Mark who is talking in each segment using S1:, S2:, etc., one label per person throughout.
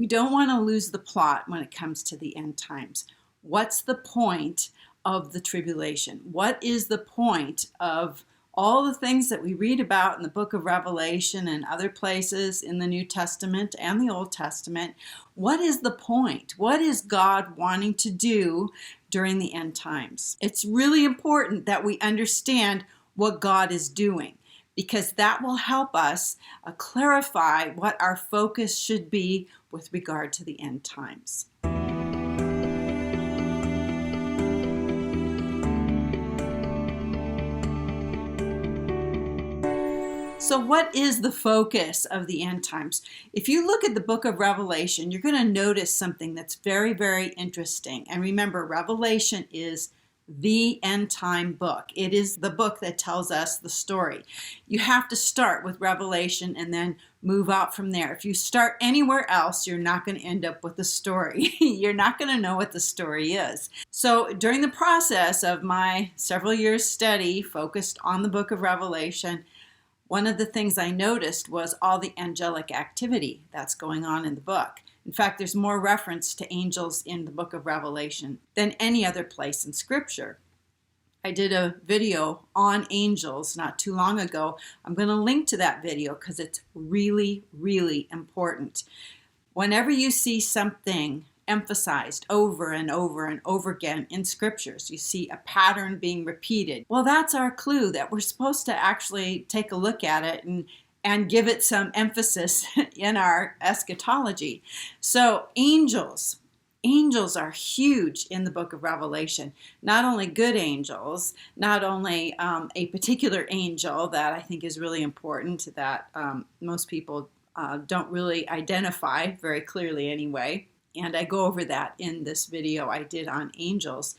S1: We don't want to lose the plot when it comes to the end times. What's the point of the tribulation? What is the point of all the things that we read about in the book of Revelation and other places in the New Testament and the Old Testament? What is the point? What is God wanting to do during the end times? It's really important that we understand what God is doing, because that will help us clarify what our focus should be with regard to the end times. So what is the focus of the end times? If you look at the book of Revelation, you're going to notice something that's very, very interesting. And remember, Revelation is the end time book. It is the book that tells us the story. You have to start with Revelation and then move out from there. If you start anywhere else, you're not going to end up with a story. You're not going to know what the story is. So during the process of my several years study focused on the book of Revelation, one of the things I noticed was all the angelic activity that's going on in the book. In fact, there's more reference to angels in the book of Revelation than any other place in Scripture. I did a video on angels not too long ago. I'm going to link to that video because it's really, really important. Whenever you see something emphasized over and over and over again in scriptures, you see a pattern being repeated. Well, that's our clue that we're supposed to actually take a look at it and give it some emphasis in our eschatology. So angels are huge in the book of Revelation. Not only good angels, not only a particular angel that I think is really important that most people don't really identify very clearly anyway. And I go over that in this video I did on angels.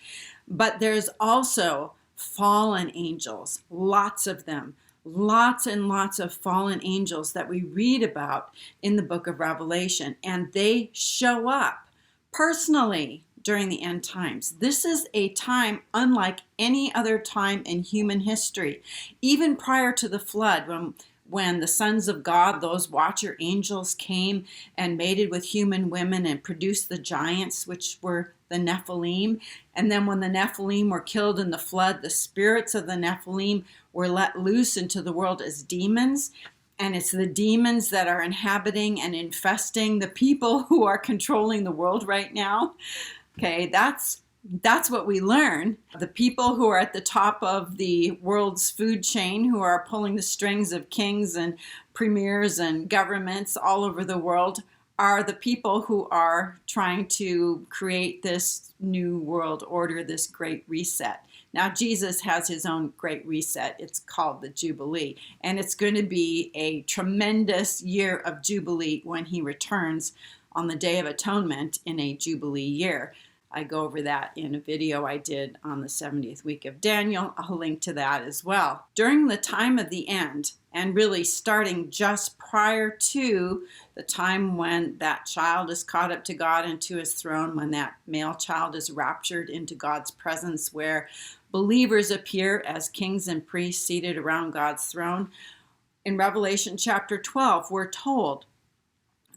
S1: But there's also fallen angels, lots of them, lots and lots of fallen angels that we read about in the book of Revelation. And they show up personally during the end times. This is a time unlike any other time in human history. Even prior to the flood, when the sons of God, those watcher angels, came and mated with human women and produced the giants, which were the Nephilim. And then when the Nephilim were killed in the flood, the spirits of the Nephilim were let loose into the world as demons. And it's the demons that are inhabiting and infesting the people who are controlling the world right now. Okay, that's what we learn. The people who are at the top of the world's food chain, who are pulling the strings of kings and premiers and governments all over the world, are the people who are trying to create this new world order, this great reset. Now, Jesus has his own great reset. It's called the Jubilee. And it's going to be a tremendous year of Jubilee when he returns on the Day of Atonement in a Jubilee year. I go over that in a video I did on the 70th week of Daniel. I'll link to that as well. During the time of the end, and really starting just prior to the time when that child is caught up to God and to his throne, when that male child is raptured into God's presence, where believers appear as kings and priests seated around God's throne. In Revelation chapter 12, we're told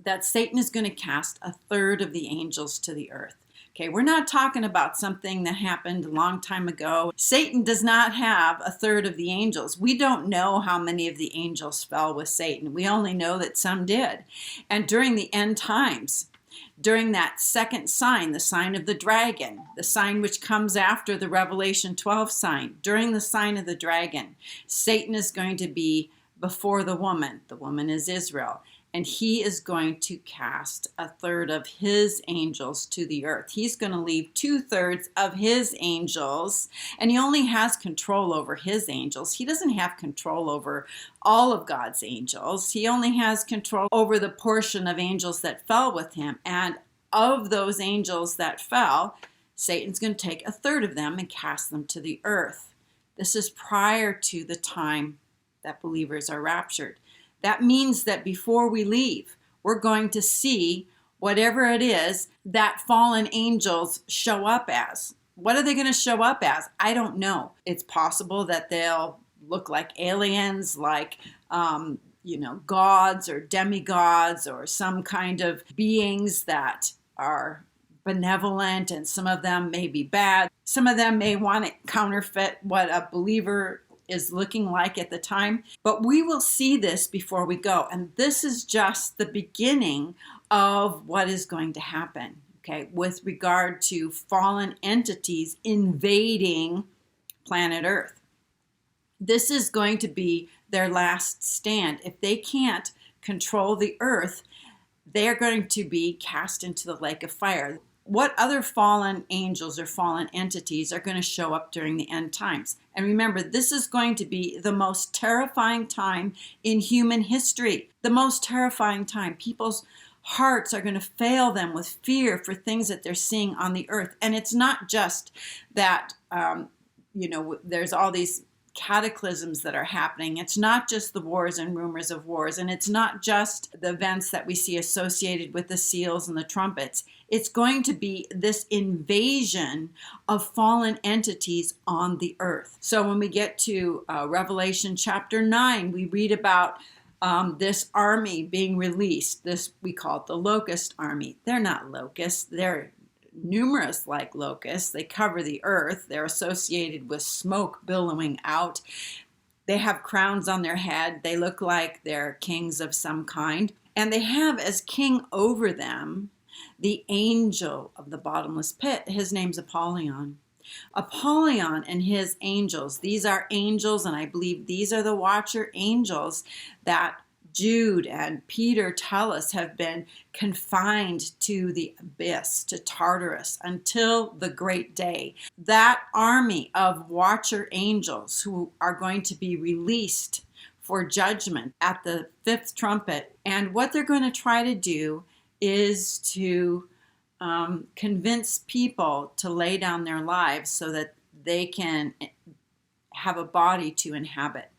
S1: that Satan is going to cast a third of the angels to the earth. Okay, we're not talking about something that happened a long time ago. Satan does not have a third of the angels. We don't know how many of the angels fell with Satan. We only know that some did. And during the end times, during that second sign, the sign of the dragon, the sign which comes after the Revelation 12 sign, during the sign of the dragon, Satan is going to be before the woman. The woman is Israel. And he is going to cast a third of his angels to the earth. He's going to leave 2/3 of his angels, and he only has control over his angels. He doesn't have control over all of God's angels. He only has control over the portion of angels that fell with him. And of those angels that fell, Satan's going to take a third of them and cast them to the earth. This is prior to the time that believers are raptured. That means that before we leave, we're going to see whatever it is that fallen angels show up as. What are they going to show up as? I don't know. It's possible that they'll look like aliens, like gods or demigods or some kind of beings that are benevolent, and some of them may be bad. Some of them may want to counterfeit what a believer is looking like at the time. But we will see this before we go. And this is just the beginning of what is going to happen, okay, with regard to fallen entities invading planet Earth. This is going to be their last stand. If they can't control the earth, they are going to be cast into the lake of fire. What other fallen angels or fallen entities are going to show up during the end times? And remember, this is going to be the most terrifying time in human history. The most terrifying time. People's hearts are going to fail them with fear for things that they're seeing on the earth. And it's not just that, there's all these cataclysms that are happening. It's not just the wars and rumors of wars, and it's not just the events that we see associated with the seals and the trumpets. It's going to be this invasion of fallen entities on the earth. So when we get to Revelation chapter 9, we read about this army being released. This, we call it the locust army. They're not locusts. They're numerous like locusts. They cover the earth. They're associated with smoke billowing out. They have crowns on their head. They look like they're kings of some kind. And they have as king over them the angel of the bottomless pit. His name's Apollyon. Apollyon and his angels. These are angels, and I believe these are the watcher angels that Jude and Peter tell us have been confined to the abyss, to Tartarus, until the great day. That army of watcher angels who are going to be released for judgment at the fifth trumpet. And what they're going to try to do is to convince people to lay down their lives so that they can have a body to inhabit.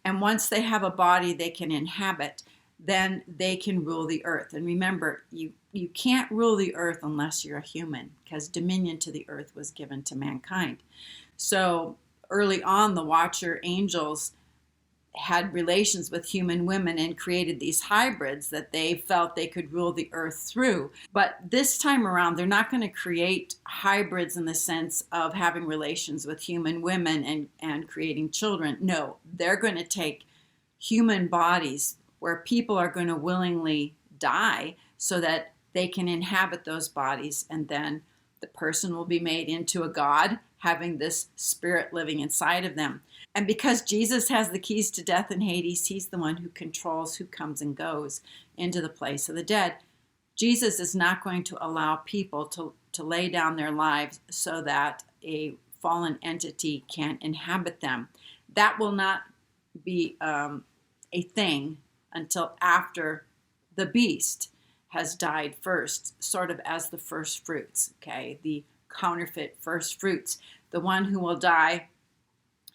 S1: And once they have a body they can inhabit, then they can rule the earth. And remember, you can't rule the earth unless you're a human, because dominion to the earth was given to mankind. So early on, the watcher angels had relations with human women and created these hybrids that they felt they could rule the earth through. But this time around, they're not going to create hybrids in the sense of having relations with human women and creating children. No, they're going to take human bodies where people are going to willingly die so that they can inhabit those bodies, and then the person will be made into a god, having this spirit living inside of them. And because Jesus has the keys to death and Hades, he's the one who controls who comes and goes into the place of the dead. Jesus is not going to allow people to lay down their lives so that a fallen entity can inhabit them. That will not be a thing until after the beast has died first, sort of as the first fruits, okay? The counterfeit first fruits. The one who will die,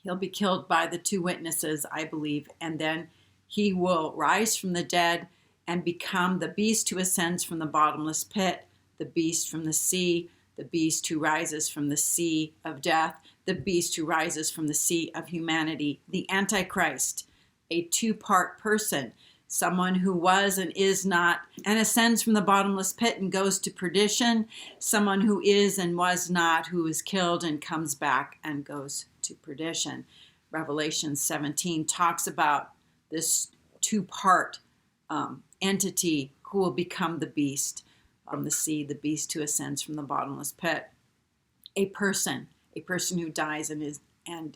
S1: he'll be killed by the two witnesses, I believe, and then he will rise from the dead and become the beast who ascends from the bottomless pit, the beast from the sea, the beast who rises from the sea of death, the beast who rises from the sea of humanity, the Antichrist, a two-part person, someone who was and is not, and ascends from the bottomless pit and goes to perdition, someone who is and was not, who is killed and comes back and goes to perdition. Revelation 17 talks about this two-part entity who will become the beast from the sea, the beast who ascends from the bottomless pit. A person who dies and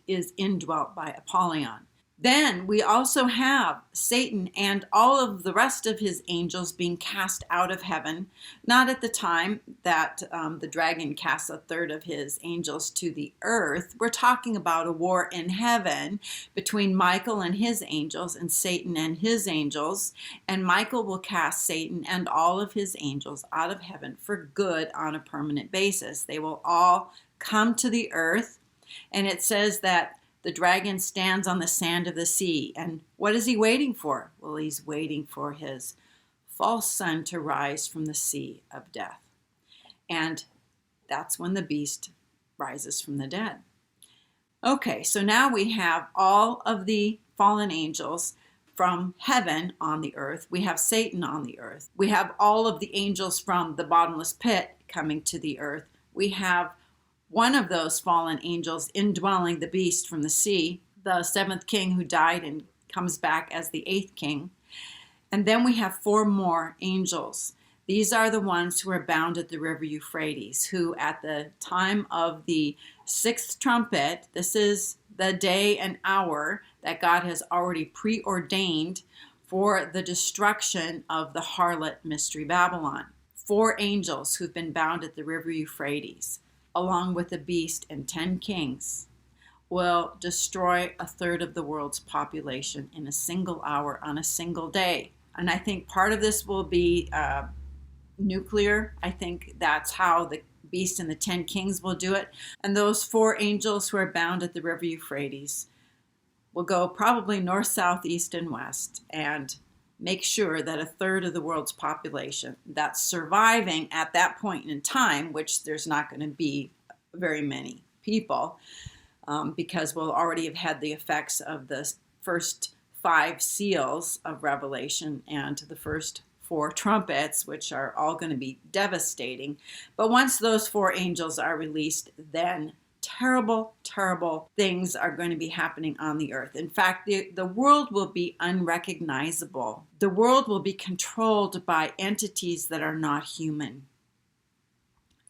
S1: is indwelt by Apollyon. Then we also have Satan and all of the rest of his angels being cast out of heaven, not at the time that the dragon casts a third of his angels to the earth. We're talking about a war in heaven between Michael and his angels and Satan and his angels. And Michael will cast Satan and all of his angels out of heaven for good on a permanent basis. They will all come to the earth. And it says that the dragon stands on the sand of the sea. And what is he waiting for? Well, he's waiting for his false son to rise from the sea of death. And that's when the beast rises from the dead. Okay, so now we have all of the fallen angels from heaven on the earth. We have Satan on the earth. We have all of the angels from the bottomless pit coming to the earth. We have one of those fallen angels indwelling the beast from the sea, the seventh king who died and comes back as the eighth king. And then we have 4 more angels. These are the ones who are bound at the river Euphrates, who at the time of the 6th trumpet, this is the day and hour that God has already preordained for the destruction of the harlot Mystery Babylon. 4 angels who've been bound at the river Euphrates, along with the beast and 10 kings, will destroy 1/3 of the world's population in a single hour on a single day. And I think part of this will be nuclear. I think that's how the beast and the 10 kings will do it. And those 4 angels who are bound at the river Euphrates will go probably north, south, east, and west and make sure that 1/3 of the world's population that's surviving at that point in time, which there's not going to be very many people, because we'll already have had the effects of the first 5 seals of Revelation and the first 4 trumpets, which are all going to be devastating. But once those 4 angels are released, then terrible, terrible things are going to be happening on the earth. In fact, the world will be unrecognizable. The world will be controlled by entities that are not human.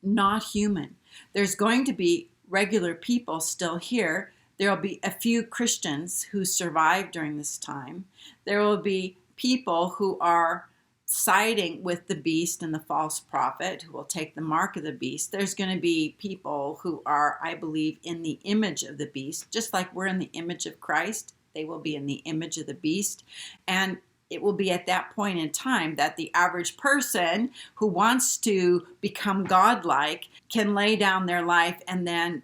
S1: Not human. There's going to be regular people still here. There will be a few Christians who survived during this time. There will be people who are siding with the beast and the false prophet, who will take the mark of the beast. There's going to be people who are, I believe, in the image of the beast. Just like we're in the image of Christ, they will be in the image of the beast. And it will be at that point in time that the average person who wants to become godlike can lay down their life and then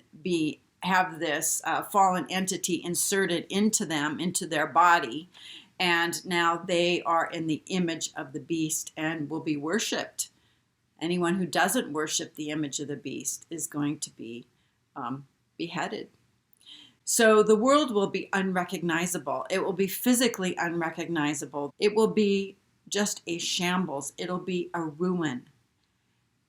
S1: have this fallen entity inserted into them, into their body. And now they are in the image of the beast and will be worshipped. Anyone who doesn't worship the image of the beast is going to be beheaded. So the world will be unrecognizable. It will be physically unrecognizable. It will be just a shambles. It'll be a ruin.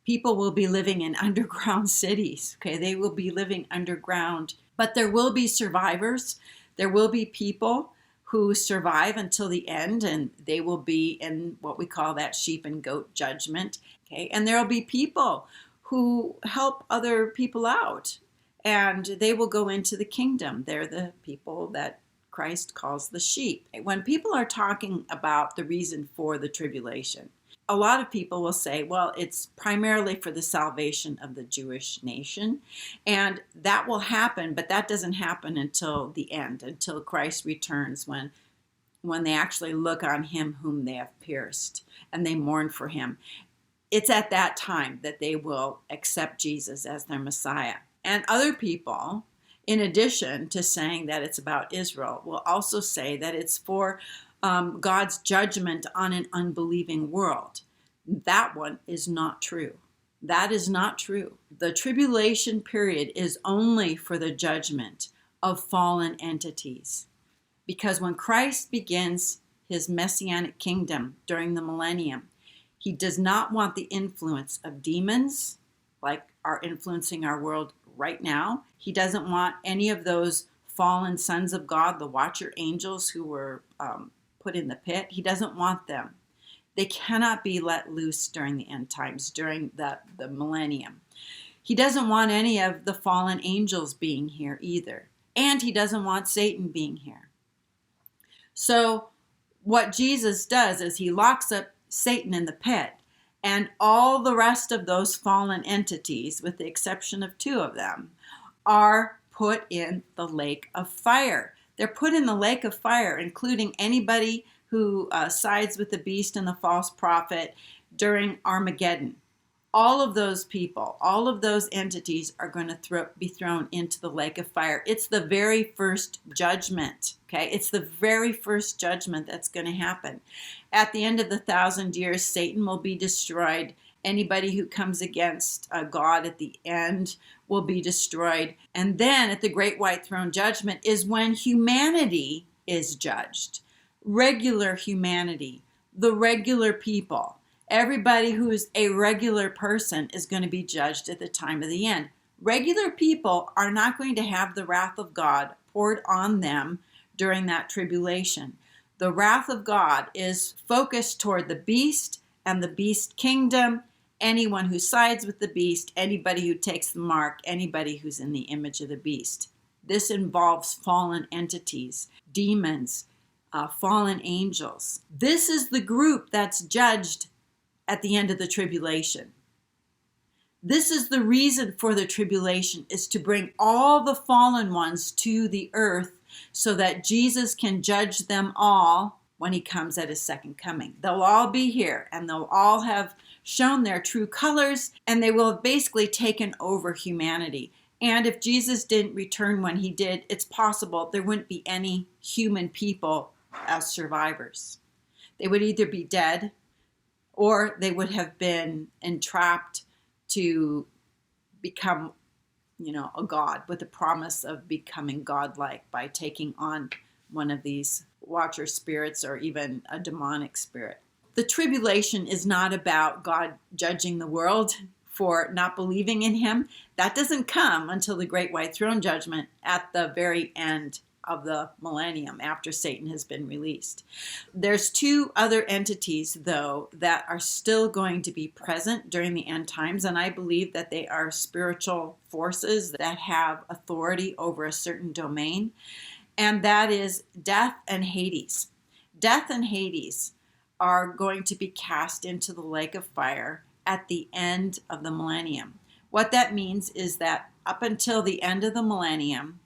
S1: People will be living in underground cities. Okay, they will be living underground. But there will be survivors. There will be people who survive until the end, and they will be in what we call that sheep and goat judgment. Okay, and there will be people who help other people out, and they will go into the kingdom. They're the people that Christ calls the sheep. When people are talking about the reason for the tribulation, a lot of people will say, well, it's primarily for the salvation of the Jewish nation. And that will happen, but that doesn't happen until the end, until Christ returns, when they actually look on him whom they have pierced and they mourn for him. It's at that time that they will accept Jesus as their Messiah. And other people, in addition to saying that it's about Israel, will also say that it's for God's judgment on an unbelieving world. That one is not true. That is not true. The tribulation period is only for the judgment of fallen entities. Because when Christ begins his messianic kingdom during the millennium, he does not want the influence of demons, like are influencing our world right now. He doesn't want any of those fallen sons of God, the watcher angels who were put in the pit. He doesn't want them. They cannot be let loose during the end times, during the millennium. He doesn't want any of the fallen angels being here either. And he doesn't want Satan being here. So what Jesus does is he locks up Satan in the pit, and all the rest of those fallen entities, with the exception of 2 of them, are put in the lake of fire. They're put in the lake of fire, including anybody who sides with the beast and the false prophet during Armageddon. All of those people, all of those entities are going to be thrown into the lake of fire. It's the very first judgment, okay? It's the very first judgment that's going to happen. At the end of the 1,000 years, Satan will be destroyed. Anybody who comes against God at the end will be destroyed. And then at the great white throne judgment is when humanity is judged. regular humanity, the regular people. Everybody who is a regular person is going to be judged at the time of the end. Regular people are not going to have the wrath of God poured on them during that tribulation. The wrath of God is focused toward the beast and the beast kingdom, anyone who sides with the beast, anybody who takes the mark, anybody who's in the image of the beast. This involves fallen entities, demons, fallen angels. This is the group that's judged at the end of the tribulation. This is the reason for the tribulation, is to bring all the fallen ones to the earth so that Jesus can judge them all when he comes at his second coming. They'll all be here and they'll all have shown their true colors, and they will have basically taken over humanity. And if Jesus didn't return when he did, it's possible there wouldn't be any human people as survivors. They would either be dead or they would have been entrapped to become, a god, with the promise of becoming godlike by taking on one of these watcher spirits or even a demonic spirit. The tribulation is not about God judging the world for not believing in him. That doesn't come until the great white throne judgment at the very end of the millennium, after Satan has been released. There's two other entities, though, that are still going to be present during the end times, and I believe that they are spiritual forces that have authority over a certain domain, and that is death and Hades. Death and Hades are going to be cast into the lake of fire at the end of the millennium. What that means is that up until the end of the millennium,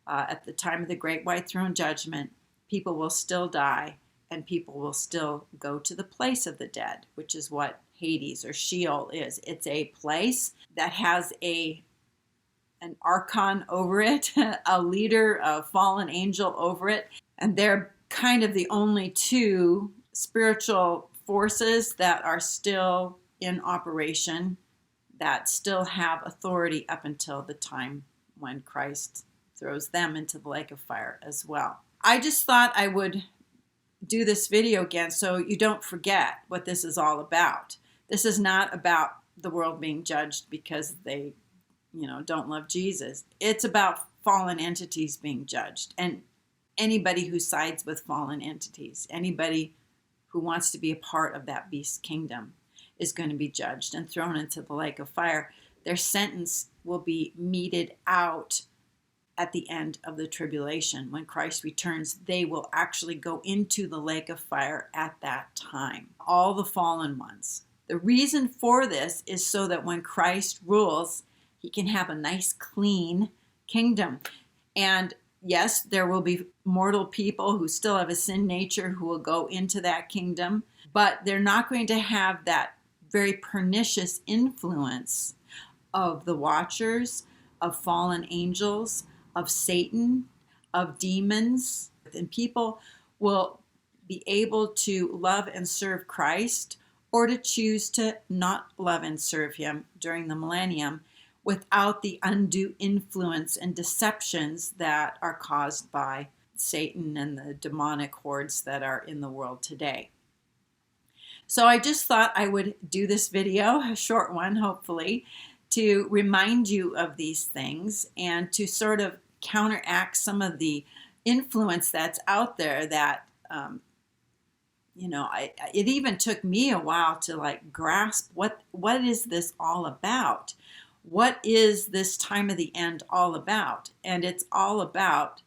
S1: at the time of the great white throne judgment, people will still die and people will still go to the place of the dead, which is what Hades or Sheol is. It's a place that has an archon over it, a leader, a fallen angel over it, and they're kind of the only two spiritual forces that are still in operation, that still have authority up until the time when Christ throws them into the lake of fire as well. I just thought I would do this video again so you don't forget what this is all about. This is not about the world being judged because they, don't love Jesus. It's about fallen entities being judged, and anybody who sides with fallen entities, anybody who wants to be a part of that beast kingdom is going to be judged and thrown into the lake of fire. Their sentence will be meted out at the end of the tribulation. When Christ returns, they will actually go into the lake of fire at that time. All the fallen ones. The reason for this is so that when Christ rules, he can have a nice, clean kingdom. And yes, there will be mortal people who still have a sin nature who will go into that kingdom, but they're not going to have that very pernicious influence of the watchers, of fallen angels, of Satan, of demons. And people will be able to love and serve Christ or to choose to not love and serve him during the millennium without the undue influence and deceptions that are caused by Satan and the demonic hordes that are in the world today. So I just thought I would do this video, a short one hopefully, to remind you of these things and to sort of counteract some of the influence that's out there that, it even took me a while to grasp what is this all about? What is this time of the end all about? And it's all about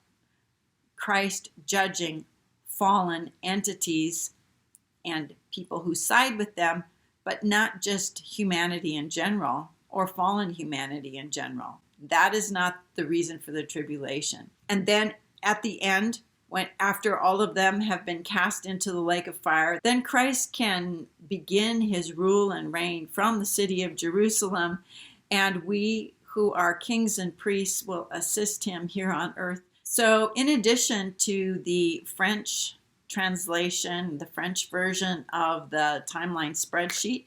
S1: Christ judging fallen entities and people who side with them, but not just humanity in general or fallen humanity in general. That is not the reason for the tribulation. And then at the end, when after all of them have been cast into the lake of fire, then Christ can begin his rule and reign from the city of Jerusalem, and we who are kings and priests will assist him here on earth. So in addition to the French translation, the French version of the timeline spreadsheet,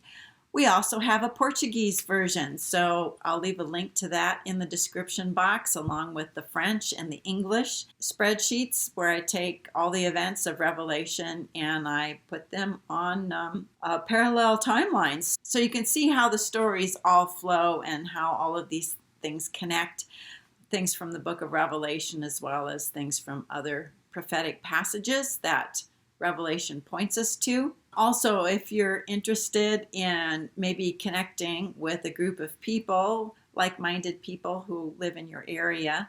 S1: We also have a Portuguese version, so I'll leave a link to that in the description box, along with the French and the English spreadsheets, where I take all the events of Revelation and I put them on parallel timelines, so you can see how the stories all flow and how all of these things connect, things from the book of Revelation as well as things from other prophetic passages that Revelation points us to. Also, if you're interested in maybe connecting with a group of people, like-minded people who live in your area,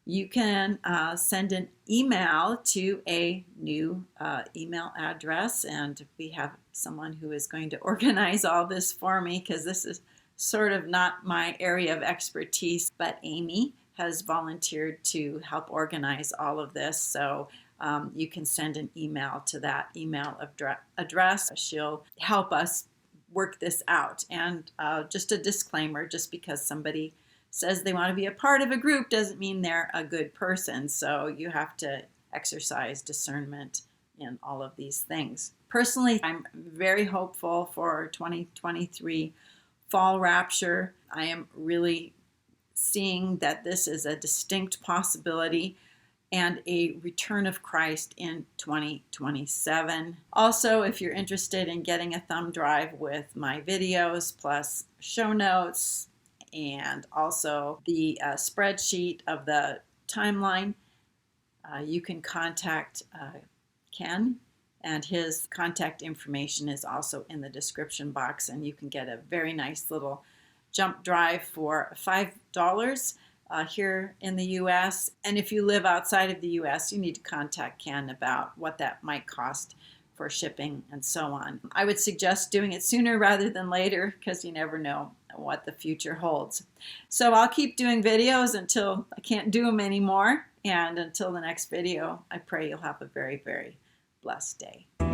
S1: you can send an email to a new email address, and we have someone who is going to organize all this for me, because this is sort of not my area of expertise, but Amy has volunteered to help organize all of this. So you can send an email to that email address. She'll help us work this out. And just a disclaimer, just because somebody says they want to be a part of a group doesn't mean they're a good person. So you have to exercise discernment in all of these things. Personally, I'm very hopeful for 2023 fall rapture. I am really seeing that this is a distinct possibility and a return of Christ in 2027. Also, if you're interested in getting a thumb drive with my videos, plus show notes, and also the spreadsheet of the timeline, you can contact Ken, and his contact information is also in the description box, and you can get a very nice little jump drive for $5 here in the U.S. And if you live outside of the U.S., you need to contact Ken about what that might cost for shipping and so on. I would suggest doing it sooner rather than later, because you never know what the future holds. So I'll keep doing videos until I can't do them anymore. And until the next video, I pray you'll have a very, very blessed day.